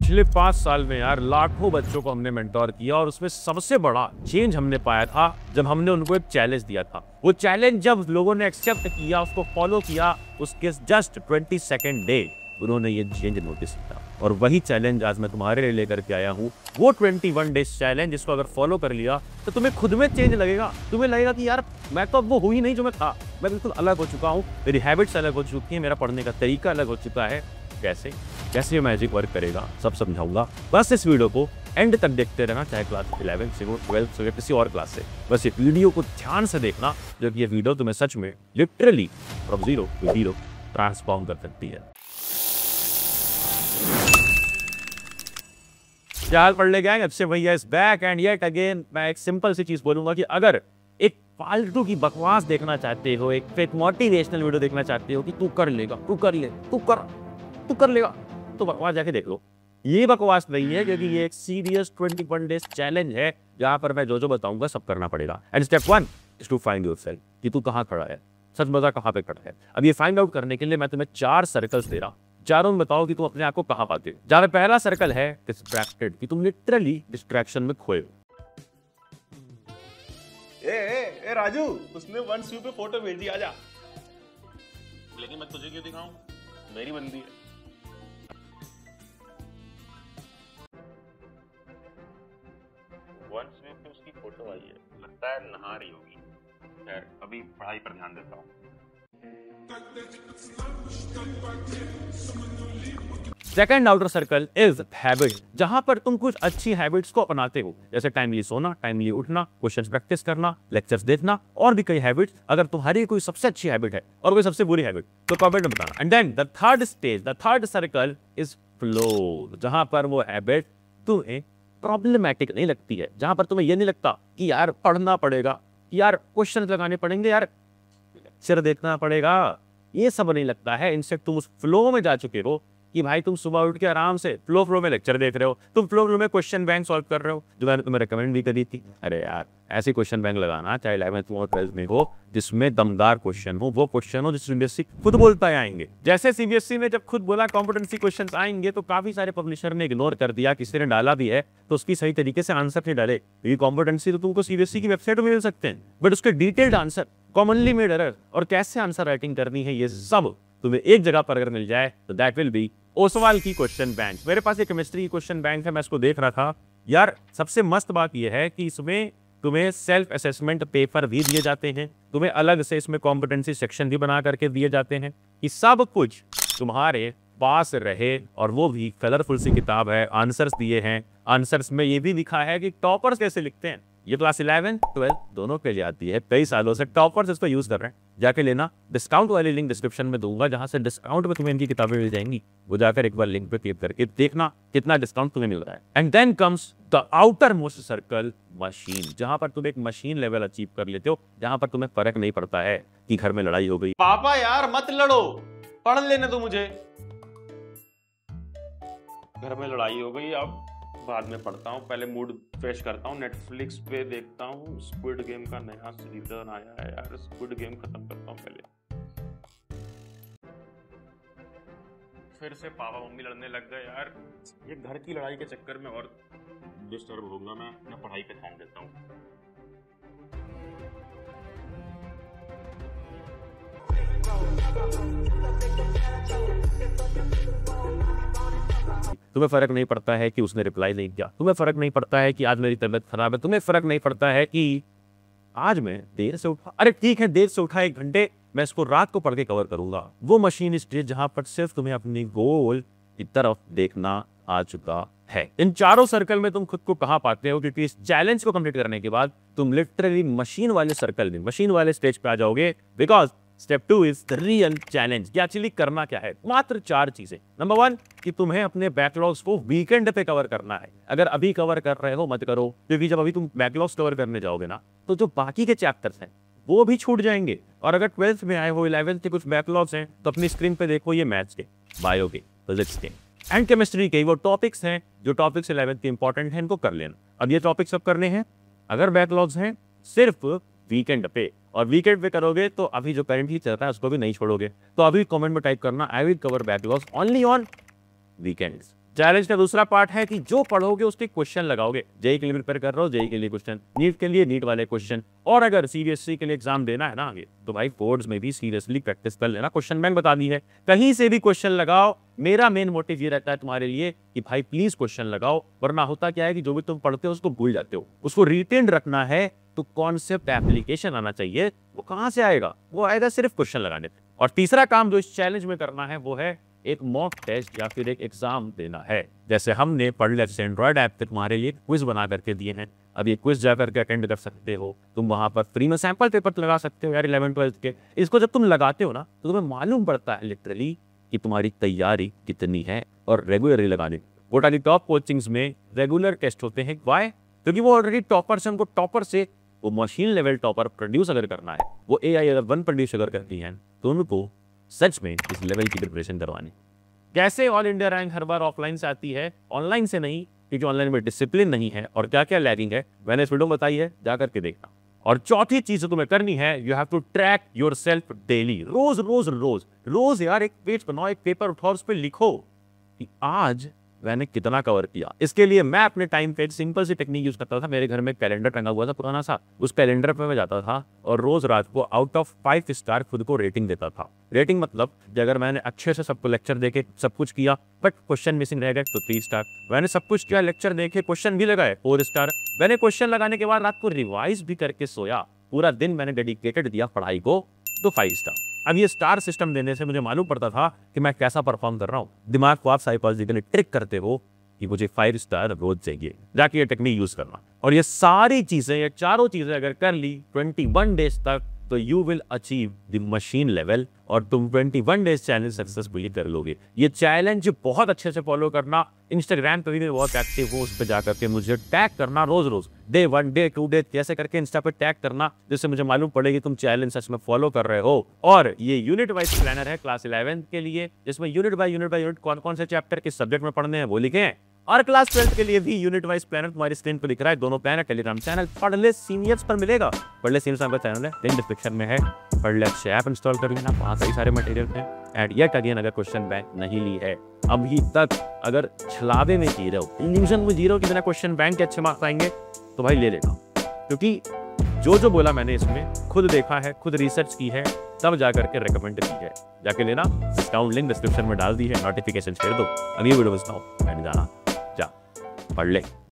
पिछले 5 साल में यार लाखों बच्चों को हमने मेंटोर किया और उसमें सबसे बड़ा चेंज हमने पाया था जब हमने उनको एक चैलेंज दिया था। वो चैलेंज जब लोगों ने एक्सेप्ट किया, उसको फॉलो किया, उसके जस्ट 22nd डे उन्होंने ये चेंज नोटिस किया। और वही चैलेंज आज मैं तुम्हारे लिए लेकर के आया हूँ। वो 21 डेज चैलेंज, जिसको अगर फॉलो कर लिया तो तुम्हें खुद में चेंज लगेगा। तुम्हें लगेगा कि यार मैं तो अब वो हुई नहीं जो मैं था, मैं बिल्कुल अलग हो चुका हूँ, मेरी हैबिट्स अलग हो चुकी है, मेरा पढ़ने का तरीका अलग हो चुका है। कैसे कैसे ये मैजिक वर्क करेगा सब समझाऊंगा। बस इस वीडियो को एंड तक देखते रहना, चाहे क्लास 11 से 12 से किसी और क्लास से। बस ये वीडियो को ध्यान से देखना, जब ये वीडियो तुम्हें सच में literally from zero to hero transform कर सकती है। क्या हाल पढ़ ले गए? अब से भैया is back and yet again. मैं एक सिंपल सी चीज बोलूंगा कि अगर एक फालतू की बकवास देखना चाहते हो, एक फेक मोटिवेशनल वीडियो देखना चाहते हो कि तू कर लेगा, तू कर ले, तू कर लेगा, तो बकवास जाके देख लो। ये बकवास नहीं है, क्योंकि ये एक सीरियस 21 डेज चैलेंज है जहां पर मैं जो बताऊंगा सब करना पड़ेगा। And step 1 is to find yourself कि तू कहां खड़ा है, सच बता कहां पे खड़ा है। अब ये फाइंड आउट करने के लिए मैं तुम्हें 4 सर्कल्स दे रहा हूं, चारों में बताओ कि तुम अपने आप को कहां पाते हो। जहां पे पहला सर्कल है डिस्ट्रैक्टेड, कि तुम लिटरली डिस्ट्रैक्शन में खोए हो। ए राजू, उसने 1 पे फोटो भेजी, आजा। लेकिन मैं तुझे क्यों दिखाऊं? मेरी बंदी है। पे उसकी फोटो आई है, लगता है नहा रही होगी। खैर, अभी पढ़ाई पर ध्यान देता हूँ। Second outer circle is habit, जहां पर तुम कुछ अच्छी हैबिट्स को अपनाते हो, जैसे टाइमली सोना, टाइमली उठना, क्वेश्चंस प्रैक्टिस करना, लेक्चर्स देखना और भी कई हैबिट्स। अगर तुम्हारी कोई सबसे अच्छी हैबिट है और कोई सबसे बुरी हैबिट, तो कमेंट में बताना। And then the third stage, the third circle is flow, जहां पर वो हैबिट तुम्हें प्रॉब्लमैटिक नहीं लगती है, जहां पर तुम्हें यह नहीं लगता कि यार पढ़ना पड़ेगा, कि यार क्वेश्चन लगाने पड़ेंगे, यार लेक्चर देखना पड़ेगा, ये सब नहीं लगता है। इनसे तुम उस फ्लो में जा चुके हो कि भाई तुम सुबह उठ के आराम से फ्लो में लेक्चर देख रहे हो, तुम फ्लो में क्वेश्चन बैंक सॉल्व कर रहे हो, जो मैंने तुम्हें रिकमेंड भी करी थी। अरे यार ऐसी क्वेश्चन बैंक लगाना, चाहे 11th और 12th में हो, जिसमें दमदार क्वेश्चन हो, वो क्वेश्चन हो जिस सीबीएसई खुद बोलता है आएंगे। जैसे सीबीएसई ने जब खुद बोला कॉम्पिटेंसी क्वेश्चन आएंगे, तो काफी सारे पब्लिशर ने इग्नोर कर दिया। किसी ने डाला भी है तो उसकी सही तरीके से आंसर नहीं डाले। ये कॉम्पिटेंसी तो तुमको सीबीएसई की वेबसाइट में मिल सकते हैं, बट उसके detailed answer, commonly made error और कैसे आंसर राइटिंग करनी है, ये सब तुम्हें एक जगह पर अगर मिल जाए तो दैट विल बी ओसवाल की क्वेश्चन बैंक। मेरे पास एक केमिस्ट्री की क्वेश्चन बैंक है, मैं इसको देख रहा था यार। सबसे मस्त बात यह है कि इसमें तुम्हें सेल्फ असेसमेंट पेपर भी दिए जाते हैं, तुम्हें अलग से इसमें कॉम्पिटेंसी सेक्शन भी बना करके दिए जाते हैं, कि सब कुछ तुम्हारे पास रहे। और वो भी कलरफुल सी किताब है, आंसर्स दिए हैं। आंसर्स में ये भी लिखा है कि टॉपर्स कैसे लिखते हैं। ये क्लास 11, 12 दोनों के लिए आती है, कई सालों से टॉपर्स इसको यूज कर रहे हैं। जाके लेना, डिस्काउंट वाली लिंक डिस्क्रिप्शन में दूंगा, जहां से डिस्काउंट में तुम्हें इनकी किताबें मिल जाएंगी। वो जाकर एक बार लिंक पे क्लिक करके देखना कितना डिस्काउंट तुम्हें मिल रहा है। And then comes the outermost circle, machine, जहां पर तुम एक मशीन लेवल अचीव कर लेते हो, जहां पर तुम्हें फर्क नहीं पड़ता है कि घर में लड़ाई हो गई। पापा यार मत लड़ो, पढ़ लेने दो मुझे। घर में लड़ाई हो गई, अब बाद में पढ़ता हूँ, पहले मूड फ्रेश करता हूँ। नेटफ्लिक्स पे देखता हूँ, स्क्विड गेम का नया सीजन आया है यार, स्क्विड गेम खत्म करता हूँ पहले। फिर से पापा मम्मी लड़ने लग गए यार। ये घर की लड़ाई के चक्कर में और डिस्टर्ब होऊंगा मैं, अपना पढ़ाई पे ध्यान देता हूँ। तुम्हें फर्क नहीं पड़ता है कि उसने रिप्लाई नहीं किया, तुम्हें फर्क नहीं पड़ता है कि आज मेरी तबीयत खराब है, तुम्हें फर्क नहीं पड़ता है कि आज मैं देर से उठा। अरे ठीक है, देर से उठा 1 घंटे, मैं इसको रात को पढ़ के कवर करूंगा। वो मशीन स्टेज जहां पर सिर्फ तुम्हें अपनी गोल की तरफ देखना आ चुका है। इन चारों सर्कल में तुम खुद को कहां पाते हो, क्योंकि इस चैलेंज को कंप्लीट करने के बाद तुम लिटरली मशीन वाले सर्कल में, मशीन वाले स्टेज पे आ जाओगे। Because step 2 is the real challenge. कि एक्चुअली करना क्या है, मात्र 4 चीजें। नंबर 1 कि तुम्हें अपने बैकलॉग्स को वीकेंड पे कवर करना है। अगर अभी कवर कर रहे हो मत करो, क्योंकि जब अभी तुम बैकलॉग्स कवर करने जाओगे ना, तो जो बाकी के चैप्टर्स हैं वो भी छूट जाएंगे। और अगर 12th में आए हो, 11th के कुछ बैकलॉग्स हैं, तो अपनी स्क्रीन पे देखो, ये मैथ्स के, बायो के, फिजिक्स के एंड केमिस्ट्री के वो टॉपिक्स हैं, जो टॉपिक्स 11th के इंपॉर्टेंट हैं, इनको कर लेना। अब ये टॉपिक्स सब करने हैं। अगर बैकलॉग्स हैं सिर्फ वीकेंड पे, और वीकेंड पे करोगे तो अभी जो करंटली चल रहा है उसको भी नहीं छोड़ोगे, तो अभी कमेंट में टाइप करना, I will cover backlogs only on weekends. Challenge का दूसरा पार्ट है कि जो पढ़ोगे उसके क्वेश्चन लगाओगे। जेई के लिए प्रिपेयर कर रहे हो, जेई के लिए क्वेश्चन, नीट के लिए नीट वाले क्वेश्चन, और अगर सीबीएसई के लिए एग्जाम देना है ना आगे, तो भाई बोर्ड्स में भी सीरियसली प्रैक्टिस कर लेना। क्वेश्चन बैंक बता दी है, कहीं से भी क्वेश्चन लगाओ। मेरा मेन मोटिव ये रहता है तुम्हारे लिए कि भाई प्लीज क्वेश्चन लगाओ, वरना होता क्या है कि जो भी तुम पढ़ते हो उसको भूल जाते हो। उसको रिटेन रखना है तो कॉन्सेप्ट एप्लीकेशन आना चाहिए। वो कहां से आएगा? वो आएगा सिर्फ क्वेश्चन लगाने से। और तीसरा काम जो इस चैलेंज में करना है वो है एक मॉक टेस्ट या फिर एक एग्जाम देना है। जैसे हमने पढ़लेट्स से एंड्रॉइड ऐप पे तुम्हारे लिए क्विज बना करके दिए हैं। अब ये क्विज जाकर के अटेंड कर सकते हो, तुम वहां पर फ्री में सैंपल पेपर लगा सकते हो यार 11th-12th के। इसको जब तुम लगाते हो ना तो तुम्हें मालूम पड़ता है लिटरली कि तुम्हारी तैयारी कितनी है। और रेगुलरली लगाने, वो टाली टॉप कोचिंग्स में रेगुलर टेस्ट होते हैं। वाई? क्योंकि वो ऑलरेडी टॉपर से, उनको टॉपर से वो मशीन लेवल टॉपर प्रोड्यूस अगर करना है, वो एआई अगर 1 प्रोड्यूस अगर करती है, तो उनको सच में इस लेवल की प्रिपरेशन करवानी। कैसे ऑल इंडिया रैंक हर बार ऑफलाइन से आती है, ऑनलाइन से नहीं, क्योंकि ऑनलाइन में डिसिप्लिन नहीं है और क्या क्या लैगिंग है मैंने इस वीडियो में बताई है, जाकर के देखना। और चौथी चीज जो तुम्हें करनी है, you have to track yourself daily. रोज रोज रोज रोज यार एक पेज बनाओ, एक पेपर उठाओ, उस पर लिखो कि आज मैंने कितना कवर किया। इसके लिए मैं अपने टाइम पे सिंपल सी टेक्निक यूज करता था। मेरे घर में कैलेंडर टंगा हुआ था पुराना सा, उस कैलेंडर पे मैं जाता था और रोज रात को आउट ऑफ 5 स्टार खुद को रेटिंग देता था। रेटिंग मतलब अगर मैंने अच्छे से सबको लेक्चर देके सब कुछ किया बट क्वेश्चन मिसिंग रह गए तो 3 स्टार। मैंने सब कुछ किया, लेक्चर देखे, क्वेश्चन भी लगाए, 4 स्टार। मैंने क्वेश्चन लगाने के बाद रात को रिवाइज भी करके सोया, पूरा दिन मैंने डेडिकेटेड दिया पढ़ाई को, तो 5 स्टार। अब ये स्टार सिस्टम देने से मुझे मालूम पड़ता था कि मैं कैसा परफॉर्म कर रहा हूँ। दिमाग को आप साइकोलॉजिकली ट्रिक करते हो कि मुझे 5 स्टार रोज चाहिए, जाके ये टेक्निक यूज करना। और ये सारी चीजें, ये चारों चीजें अगर कर ली 21 डेज तक, तो you will achieve the machine level और तुम 21 डेज चैलेंज सक्सेसफुली कर लोगे। ये चैलेंज बहुत अच्छे से फॉलो करना। इंस्टाग्राम पे भी मैं बहुत एक्टिव हूँ, उस पर जाकर के मुझे टैग करना रोज रोज, डे 1, डे 2, डे कैसे करके इंस्टा पे टैग करना, जिससे मुझे मालूम पड़ेगी तुम चैलेंज सच में फॉलो कर रहे हो। और ये यूनिट वाइज प्लानर है क्लास 11 के लिए, जिसमें यूनिट बाय यूनिट कौन कौन से चैप्टर किस सब्जेक्ट में पढ़ने हैं वो लिखे हैं। और क्लास 12 के लिए भी यूनिट वाइज प्लानर तुम्हारी स्क्रीन पर दिख रहा है। दोनों प्लान है टेलीग्राम चैनल पढ़ले सीनियर्स पर मिलेगा। पढ़ले सीनियर्स का चैनल है, लिंक डिस्क्रिप्शन में है। पढ़ले अच्छे ऐप इंस्टॉल कर लेना, वहाँ कई सारे मटेरियल हैं। एंड येट अगेन अगर क्वेश्चन बैंक नहीं ली है अभी तक, अगर छलावे में जी रहे हो, इल्यूजन में जी रहे हो कि बिना क्वेश्चन बैंक के अच्छे मार्क्स आएंगे, तो भाई ले लेना। क्योंकि जो बोला मैंने इसमें खुद देखा है, खुद रिसर्च की है, तब जाकर के रिकमेंड की है। जाके लेना, डिस्काउंट लिंक डिस्क्रिप्शन में डाल दी है, नोटिफिकेशन शेयर दो। अभी वीडियो बचना हो जाना, जा पढ़ ले।